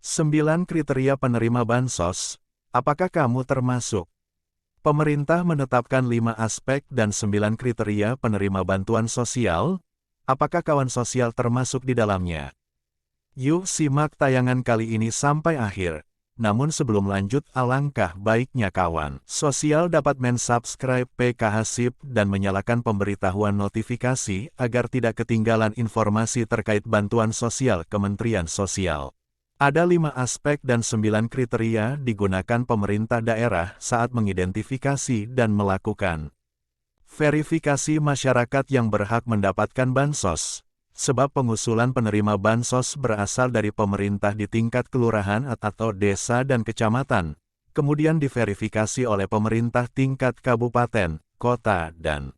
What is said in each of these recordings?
9 kriteria penerima bansos, apakah kamu termasuk? Pemerintah menetapkan 5 aspek dan 9 kriteria penerima bantuan sosial, apakah kawan sosial termasuk di dalamnya? Yuk simak tayangan kali ini sampai akhir. Namun sebelum lanjut, alangkah baiknya kawan sosial dapat mensubscribe PKH SIP dan menyalakan pemberitahuan notifikasi agar tidak ketinggalan informasi terkait bantuan sosial Kementerian Sosial. Ada 5 aspek dan 9 kriteria digunakan pemerintah daerah saat mengidentifikasi dan melakukan verifikasi masyarakat yang berhak mendapatkan bansos. Sebab pengusulan penerima bansos berasal dari pemerintah di tingkat kelurahan atau desa dan kecamatan, kemudian diverifikasi oleh pemerintah tingkat kabupaten, kota, dan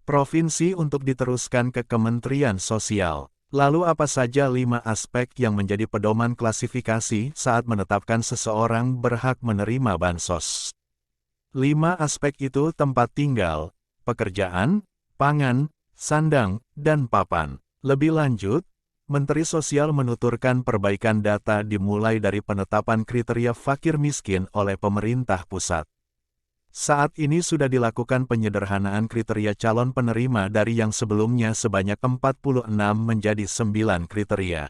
provinsi untuk diteruskan ke Kementerian Sosial. Lalu apa saja 5 aspek yang menjadi pedoman klasifikasi saat menetapkan seseorang berhak menerima bansos? 5 aspek itu tempat tinggal, pekerjaan, pangan, sandang, dan papan. Lebih lanjut, Menteri Sosial menuturkan perbaikan data dimulai dari penetapan kriteria fakir miskin oleh pemerintah pusat. Saat ini sudah dilakukan penyederhanaan kriteria calon penerima dari yang sebelumnya sebanyak 46 menjadi 9 kriteria.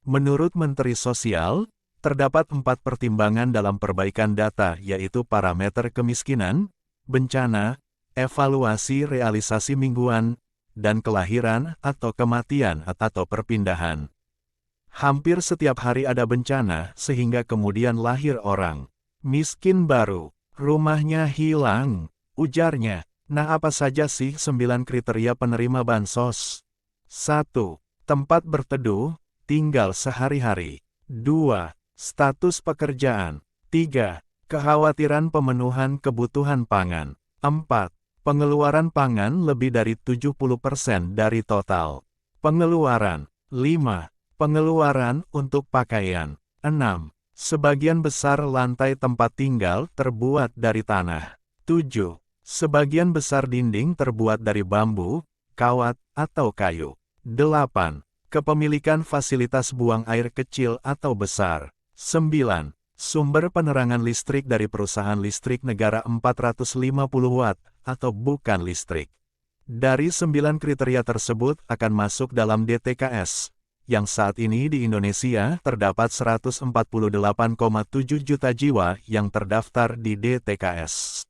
Menurut Menteri Sosial, terdapat 4 pertimbangan dalam perbaikan data yaitu parameter kemiskinan, bencana, evaluasi realisasi mingguan, dan kelahiran atau kematian atau perpindahan. Hampir setiap hari ada bencana sehingga kemudian lahir orang miskin baru, rumahnya hilang, ujarnya. Nah, apa saja sih 9 kriteria penerima bansos? 1. Tempat berteduh, tinggal sehari-hari. 2. Status pekerjaan. 3. Kekhawatiran pemenuhan kebutuhan pangan. 4. Pengeluaran pangan lebih dari 70% dari total pengeluaran. 5. Pengeluaran untuk pakaian. 6. Sebagian besar lantai tempat tinggal terbuat dari tanah. 7. Sebagian besar dinding terbuat dari bambu, kawat, atau kayu. 8. Kepemilikan fasilitas buang air kecil atau besar. 9. Sumber penerangan listrik dari perusahaan listrik negara 450 watt atau bukan listrik. Dari 9 kriteria tersebut akan masuk dalam DTKS, yang saat ini di Indonesia terdapat 148,7 juta jiwa yang terdaftar di DTKS.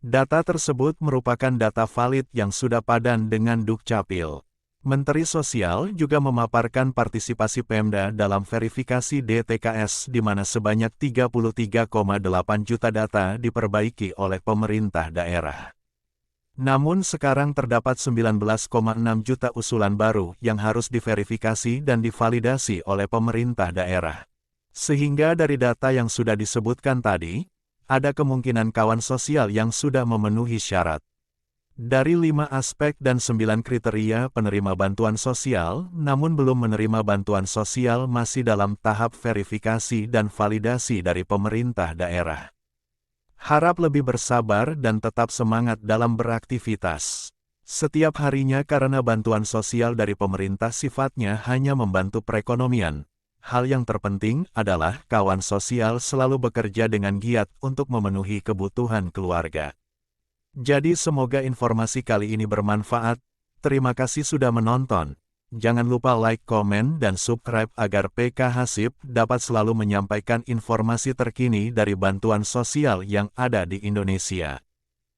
Data tersebut merupakan data valid yang sudah padan dengan Dukcapil. Menteri Sosial juga memaparkan partisipasi Pemda dalam verifikasi DTKS di mana sebanyak 33,8 juta data diperbaiki oleh pemerintah daerah. Namun sekarang terdapat 19,6 juta usulan baru yang harus diverifikasi dan divalidasi oleh pemerintah daerah. Sehingga dari data yang sudah disebutkan tadi, ada kemungkinan kawan sosial yang sudah memenuhi syarat. Dari 5 aspek dan 9 kriteria penerima bantuan sosial, namun belum menerima bantuan sosial masih dalam tahap verifikasi dan validasi dari pemerintah daerah. Harap lebih bersabar dan tetap semangat dalam beraktivitas. Setiap harinya karena bantuan sosial dari pemerintah sifatnya hanya membantu perekonomian. Hal yang terpenting adalah kawan sosial selalu bekerja dengan giat untuk memenuhi kebutuhan keluarga. Jadi semoga informasi kali ini bermanfaat. Terima kasih sudah menonton. Jangan lupa like, komen, dan subscribe agar PKH SIP dapat selalu menyampaikan informasi terkini dari bantuan sosial yang ada di Indonesia.